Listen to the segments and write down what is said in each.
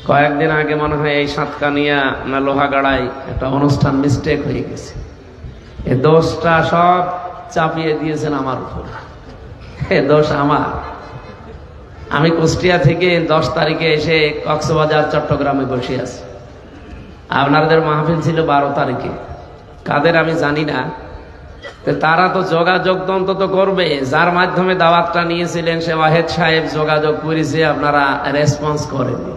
কয়েকদিন আগে মনে হয় এই সাতকানিয়া না লোহাগাড়ায় একটা অনুষ্ঠান মিস্টেক হয়ে গেছে। এই দোষটা সব চাপিয়ে দিয়েছেন আমার উপর। এ দোষ আমার। আমি কুষ্টিয়া থেকে 10 তারিখে এসে কক্সবাজার চট্টগ্রামে বসে আছি। আপনাদের মাহফিল ছিল 12 তারিখে, কাদের আমি জানি না। তারা তো যোগাযোগ অন্তত করবে, যার মাধ্যমে দাওয়াতটা নিয়েছিলেন সে ওয়াহেদ সাহেব যোগাযোগ করেছে, আপনারা রেসপন্স করেননি।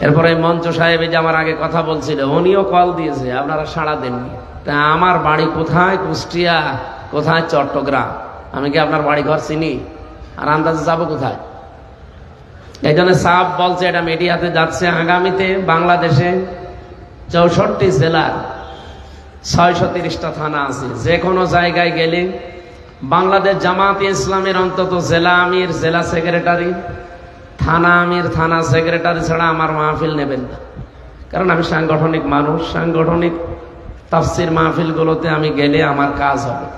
এরপরে মঞ্চ সাহেব যে আমার আগে কথা বলছিল উনিও কল দিয়েছে, আপনারা সাড়া দেননি। তা আমার বাড়ি কোথায় কুষ্টিয়া, কোথায় চট্টগ্রাম, আমি কি আপনার বাড়ি ঘর চিনি? আর আন্দাজে যাবো কোথায়? এই জন্য সাপ বলছে, এটা মিডিয়াতে যাচ্ছে, আগামীতে বাংলাদেশে 64 জেলার 630টা থানা আছে। যে কোনো জায়গায় গেলে বাংলাদেশ জামাতে ইসলামের অন্তত জেলা আমির, জেলা সেক্রেটারি, থানা আমির, থানা সেক্রেটারি ছাড়া আমার মাহফিল নেবেন না। কারণ আমি সাংগঠনিক মানুষ, সাংগঠনিক তাফসির মাহফিলগুলোতে আমি গেলে আমার কাজ হবে।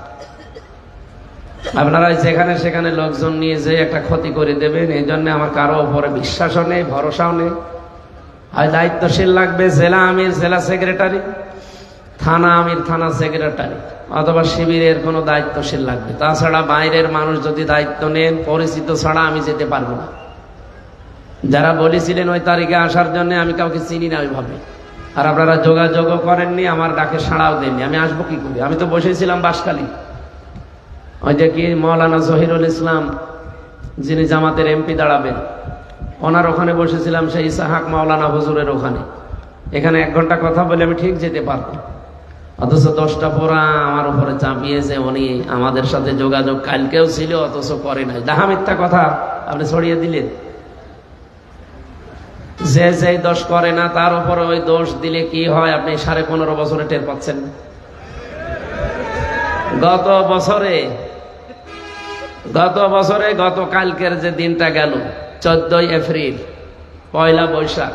আপনারা যেখানে সেখানে লোকজন নিয়ে যে একটা ক্ষতি করে দেবেন, এই জন্য আমার কারো উপরে বিশ্বাসও নেই, ভরসাও নেই। হয় দায়িত্বশীল লাগবে জেলা আমির, জেলা সেক্রেটারি, থানা আমির, থানা সেক্রেটারি, অথবা শিবিরের কোনো দায়িত্বশীল লাগবে। তাছাড়া বাইরের মানুষ যদি দায়িত্ব নেন, পরিচিত ছাড়া আমি যেতে পারবো না। যারা বলেছিলেন ওই তারিখে আসার জন্য, আমি কাউকে চিনি না ওইভাবে। আর আপনারা যোগাযোগও করেননি, আমার ডাকে সাড়াও দেননি। আমি আসবো কি করে? আমি তো বসেছিলাম বাসখালী। ওই যে কি মৌলানা জহিরুল ইসলাম, যিনি জামাতের এমপি দাঁড়াবেন, ওনার ওখানে বসেছিলাম, সেই ইসাহাক মাওলানা হুজুরের ওখানে। এখানে 1 ঘন্টা কথা বলে আমি ঠিক যেতে পারবো। অথচ 10টা পোড়া আমার উপরে চাপিয়েছে। উনি আমাদের সাথে যোগাযোগ কালকেও ছিল, অথচ করে নাই। ডাহা মিথ্যা কথা আপনি ছড়িয়ে দিলেন। যে যে দোষ করে না তার উপরে ওই দোষ দিলে কি হয় আপনি 15.5 বছরে টের পাচ্ছেন। গত বছরে গতকালকের যে দিনটা গেল 14ই এপ্রিল, 1 বৈশাখ,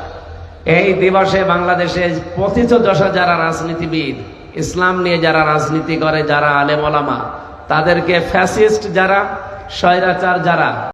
এই দিবসে বাংলাদেশে পতিতদশা যারা রাজনীতিবিদ, ইসলাম নিয়ে যারা রাজনীতি করে, যারা আলেম ওলামা, তাদেরকে ফ্যাসিস্ট যারা, স্বৈরাচার যারা